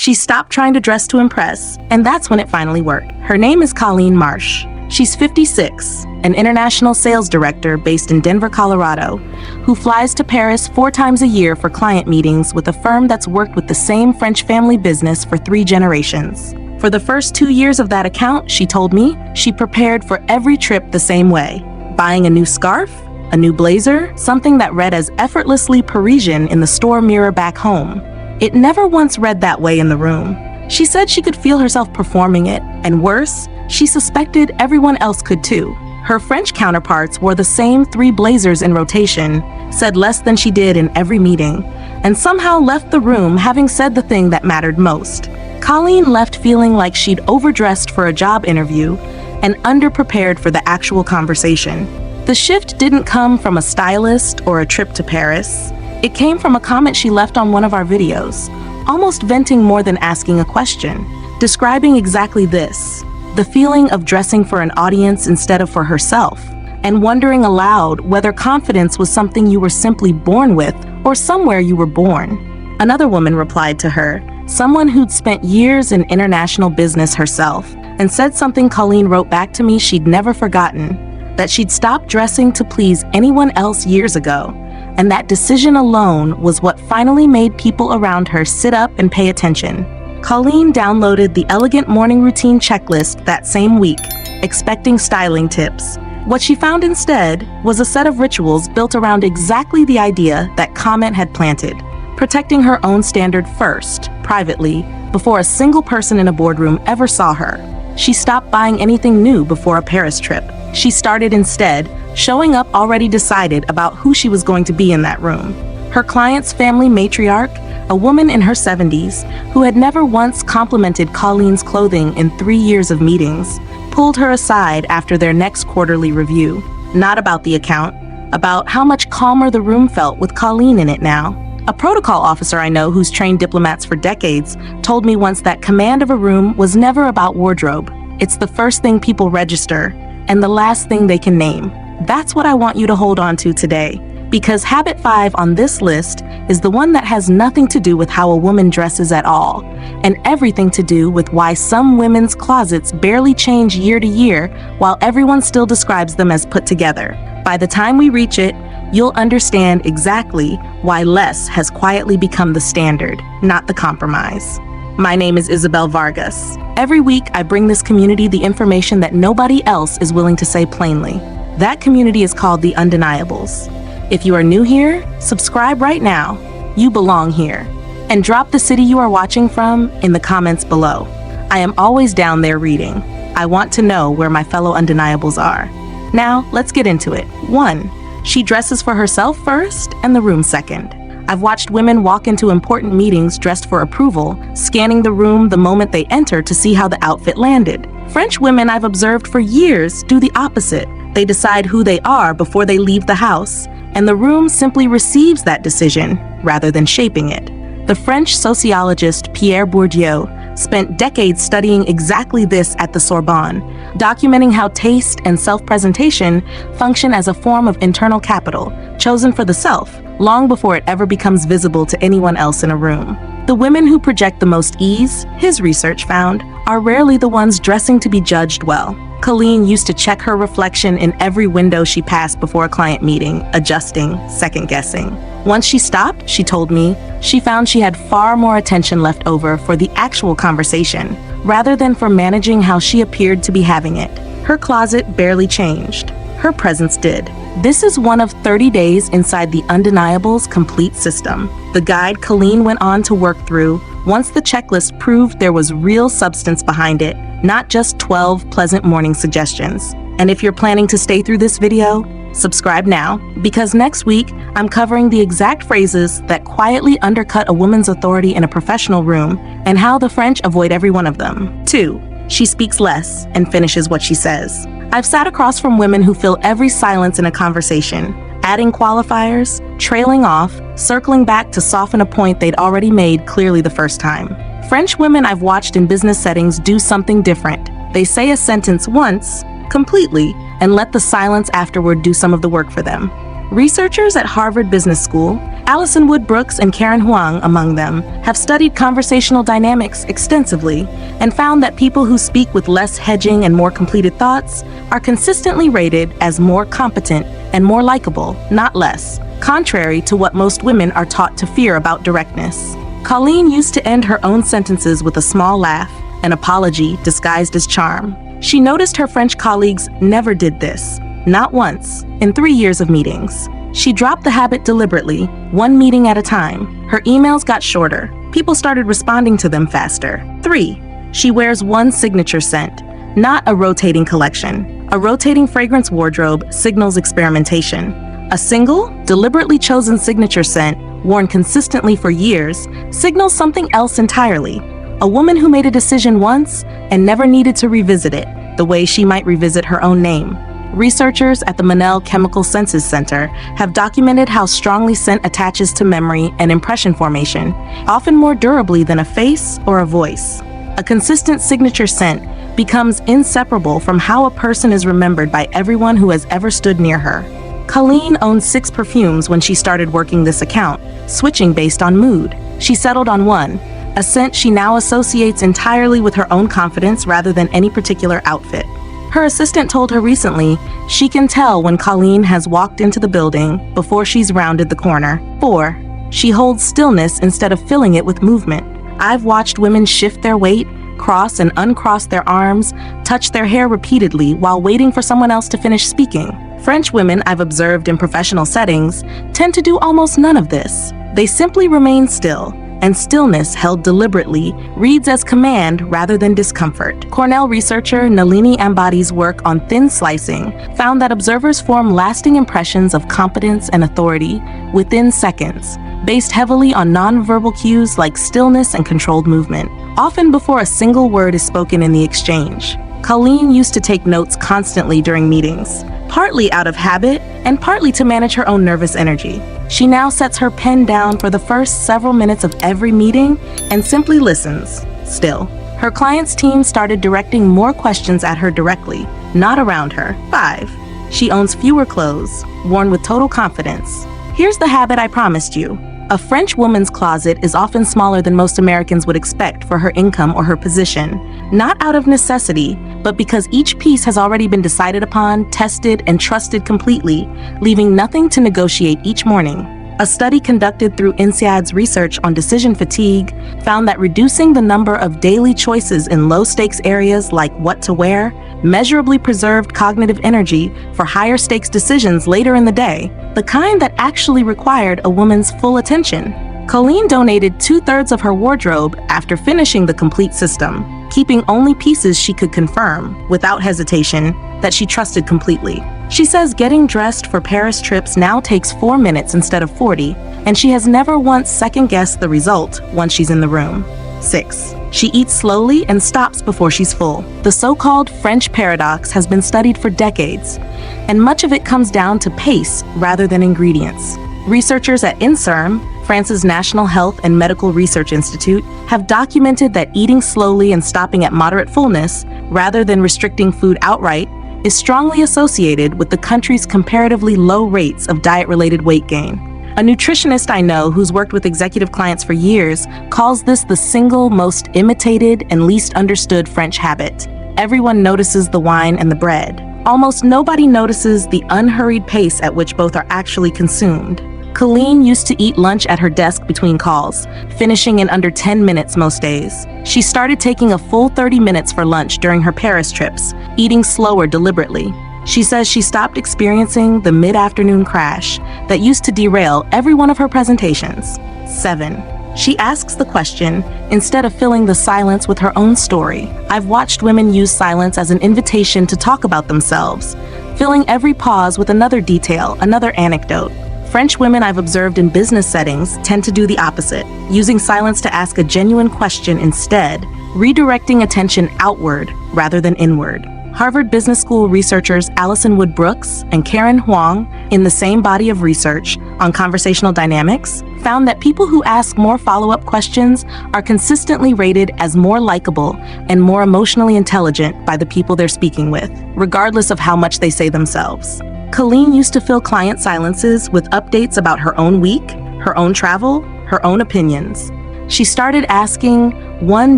She stopped trying to dress to impress, and that's when it finally worked. Her name is Colleen Marsh. She's 56, an international sales director based in Denver, Colorado, who flies to Paris 4 times a year for client meetings with a firm that's worked with the same French family business for 3 generations. For the first 2 years of that account, she told me, she prepared for every trip the same way, buying a new scarf, a new blazer, something that read as effortlessly Parisian in the store mirror back home. It never once read that way in the room. She said she could feel herself performing it, and worse, she suspected everyone else could too. Her French counterparts wore the same 3 blazers in rotation, said less than she did in every meeting, and somehow left the room having said the thing that mattered most. Colleen left feeling like she'd overdressed for a job interview and underprepared for the actual conversation. The shift didn't come from a stylist or a trip to Paris. It came from a comment she left on one of our videos, almost venting more than asking a question, describing exactly this: the feeling of dressing for an audience instead of for herself, and wondering aloud whether confidence was something you were simply born with or somewhere you were born. Another woman replied to her, someone who'd spent years in international business herself, and said something Colleen wrote back to me she'd never forgotten, that she'd stopped dressing to please anyone else years ago, and that decision alone was what finally made people around her sit up and pay attention. Colleen downloaded the Elegant morning routine checklist that same week, expecting styling tips. What she found instead was a set of rituals built around exactly the idea that comment had planted, protecting her own standard first, privately, before a single person in a boardroom ever saw her. She stopped buying anything new before a Paris trip. She started instead showing up already decided about who she was going to be in that room. Her client's family matriarch, a woman in her 70s, who had never once complimented Colleen's clothing in 3 years of meetings, pulled her aside after their next quarterly review. Not about the account, about how much calmer the room felt with Colleen in it now. A protocol officer I know who's trained diplomats for decades told me once that command of a room was never about wardrobe. It's the first thing people register and the last thing they can name. That's what I want you to hold on to today, because habit 5 on this list is the one that has nothing to do with how a woman dresses at all, and everything to do with why some women's closets barely change year to year while everyone still describes them as put together. By the time we reach it, you'll understand exactly why less has quietly become the standard, not the compromise. My name is 𝐈𝐬𝐅𝐓. Every week, I bring this community the information that nobody else is willing to say plainly. That community is called the Undeniables. If you are new here, subscribe right now. You belong here. And drop the city you are watching from in the comments below. I am always down there reading. I want to know where my fellow Undeniables are. Now, let's get into it. 1. She dresses for herself first and the room second. I've watched women walk into important meetings dressed for approval, scanning the room the moment they enter to see how the outfit landed. French women I've observed for years do the opposite. They decide who they are before they leave the house, and the room simply receives that decision rather than shaping it. The French sociologist Pierre Bourdieu spent decades studying exactly this at the Sorbonne, documenting how taste and self-presentation function as a form of internal capital, chosen for the self, long before it ever becomes visible to anyone else in a room. The women who project the most ease, his research found, are rarely the ones dressing to be judged well. Colleen used to check her reflection in every window she passed before a client meeting, adjusting, second-guessing. Once she stopped, she told me, she found she had far more attention left over for the actual conversation, rather than for managing how she appeared to be having it. Her closet barely changed. Her presence did. This is one of 30 days inside the Undeniables complete system, the guide Colleen went on to work through once the checklist proved there was real substance behind it, not just 12 pleasant morning suggestions. And if you're planning to stay through this video, subscribe now, because next week, I'm covering the exact phrases that quietly undercut a woman's authority in a professional room and how the French avoid every one of them. 2. She speaks less and finishes what she says. I've sat across from women who fill every silence in a conversation, adding qualifiers, trailing off, circling back to soften a point they'd already made clearly the first time. French women I've watched in business settings do something different. They say a sentence once, completely, and let the silence afterward do some of the work for them. Researchers at Harvard Business School, Alison Wood Brooks and Karen Huang among them, have studied conversational dynamics extensively and found that people who speak with less hedging and more completed thoughts are consistently rated as more competent and more likable, not less, contrary to what most women are taught to fear about directness. Colleen used to end her own sentences with a small laugh, an apology disguised as charm. She noticed her French colleagues never did this, not once, in 3 years of meetings. She dropped the habit deliberately, one meeting at a time. Her emails got shorter. People started responding to them faster. 3. She wears one signature scent, not a rotating collection. A rotating fragrance wardrobe signals experimentation. A single, deliberately chosen signature scent, worn consistently for years, signals something else entirely. A woman who made a decision once and never needed to revisit it, the way she might revisit her own name. Researchers at the Monell Chemical Senses Center have documented how strongly scent attaches to memory and impression formation, often more durably than a face or a voice. A consistent signature scent becomes inseparable from how a person is remembered by everyone who has ever stood near her. Colleen owned 6 perfumes when she started working this account, switching based on mood. She settled on one, a scent she now associates entirely with her own confidence rather than any particular outfit. Her assistant told her recently she can tell when Colleen has walked into the building before she's rounded the corner. 4. She holds stillness instead of filling it with movement. I've watched women shift their weight, cross and uncross their arms, touch their hair repeatedly while waiting for someone else to finish speaking. French women I've observed in professional settings tend to do almost none of this. They simply remain still, and stillness held deliberately reads as command rather than discomfort. Cornell researcher Nalini Ambati's work on thin slicing found that observers form lasting impressions of competence and authority within seconds, based heavily on nonverbal cues like stillness and controlled movement, often before a single word is spoken in the exchange. Colleen used to take notes constantly during meetings, partly out of habit and partly to manage her own nervous energy. She now sets her pen down for the first several minutes of every meeting and simply listens, still. Her client's team started directing more questions at her directly, not around her. 5. She owns fewer clothes, worn with total confidence. Here's the habit I promised you. A French woman's closet is often smaller than most Americans would expect for her income or her position, not out of necessity, but because each piece has already been decided upon, tested, and trusted completely, leaving nothing to negotiate each morning. A study conducted through INSEAD's research on decision fatigue found that reducing the number of daily choices in low-stakes areas like what to wear measurably preserved cognitive energy for higher-stakes decisions later in the day, the kind that actually required a woman's full attention. Colleen donated 2/3 of her wardrobe after finishing the complete system, keeping only pieces she could confirm, without hesitation, that she trusted completely. She says getting dressed for Paris trips now takes 4 minutes instead of 40, and she has never once second-guessed the result once she's in the room. 6. She eats slowly and stops before she's full. The so-called French paradox has been studied for decades, and much of it comes down to pace rather than ingredients. Researchers at INSERM, France's National Health and Medical Research Institute, have documented that eating slowly and stopping at moderate fullness, rather than restricting food outright, is strongly associated with the country's comparatively low rates of diet-related weight gain. A nutritionist I know who's worked with executive clients for years calls this the single most imitated and least understood French habit. Everyone notices the wine and the bread. Almost nobody notices the unhurried pace at which both are actually consumed. Colleen used to eat lunch at her desk between calls, finishing in under 10 minutes most days. She started taking a full 30 minutes for lunch during her Paris trips, eating slower deliberately. She says she stopped experiencing the mid-afternoon crash that used to derail every one of her presentations. 7. She asks the question instead of filling the silence with her own story. I've watched women use silence as an invitation to talk about themselves, filling every pause with another detail, another anecdote. French women I've observed in business settings tend to do the opposite, using silence to ask a genuine question instead, redirecting attention outward rather than inward. Harvard Business School researchers Alison Wood Brooks and Karen Huang, in the same body of research on conversational dynamics, found that people who ask more follow-up questions are consistently rated as more likable and more emotionally intelligent by the people they're speaking with, regardless of how much they say themselves. Colleen used to fill client silences with updates about her own week, her own travel, her own opinions. She started asking one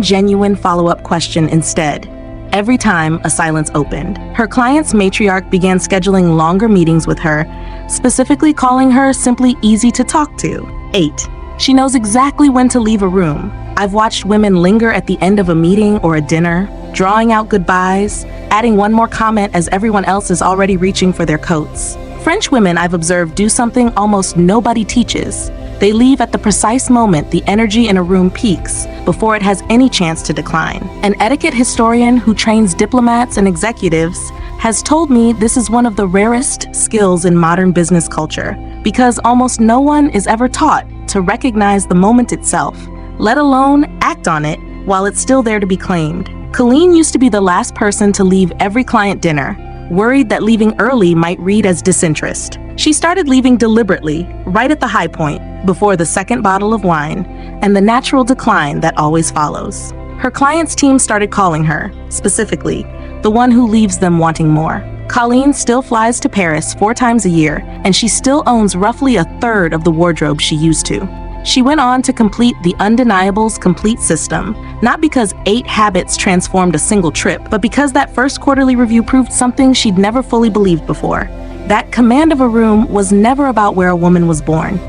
genuine follow-up question instead, every time a silence opened. Her client's matriarch began scheduling longer meetings with her, specifically calling her simply easy to talk to. 8. She knows exactly when to leave a room. I've watched women linger at the end of a meeting or a dinner, drawing out goodbyes, adding one more comment as everyone else is already reaching for their coats. French women, I've observed, do something almost nobody teaches. They leave at the precise moment the energy in a room peaks, before it has any chance to decline. An etiquette historian who trains diplomats and executives has told me this is one of the rarest skills in modern business culture, because almost no one is ever taught to recognize the moment itself, let alone act on it while it's still there to be claimed. Colleen used to be the last person to leave every client dinner, worried that leaving early might read as disinterest. She started leaving deliberately, right at the high point, before the second bottle of wine, and the natural decline that always follows. Her client's team started calling her, specifically, the one who leaves them wanting more. Colleen still flies to Paris 4 times a year, and she still owns roughly a third of the wardrobe she used to. She went on to complete the undeniables complete system, not because 8 habits transformed a single trip, but because that first quarterly review proved something she'd never fully believed before. That command of a room was never about where a woman was born.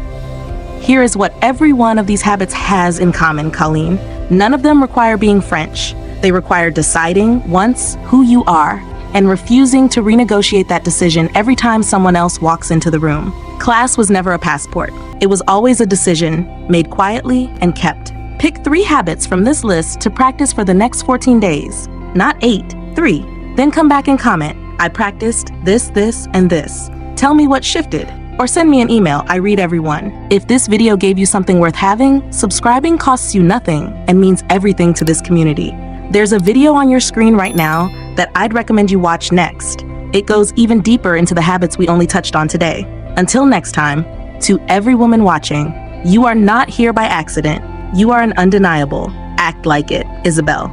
Here is what every one of these habits has in common, Colleen. None of them require being French. They require deciding once who you are and refusing to renegotiate that decision every time someone else walks into the room. Class was never a passport. It was always a decision, made quietly and kept. Pick 3 habits from this list to practice for the next 14 days. Not 8, 3. Then come back and comment, I practiced this, and this. Tell me what shifted. Or send me an email, I read every one. If this video gave you something worth having, subscribing costs you nothing and means everything to this community. There's a video on your screen right now that I'd recommend you watch next. It goes even deeper into the habits we only touched on today. Until next time, to every woman watching, you are not here by accident. You are an undeniable. Act like it, Isabel.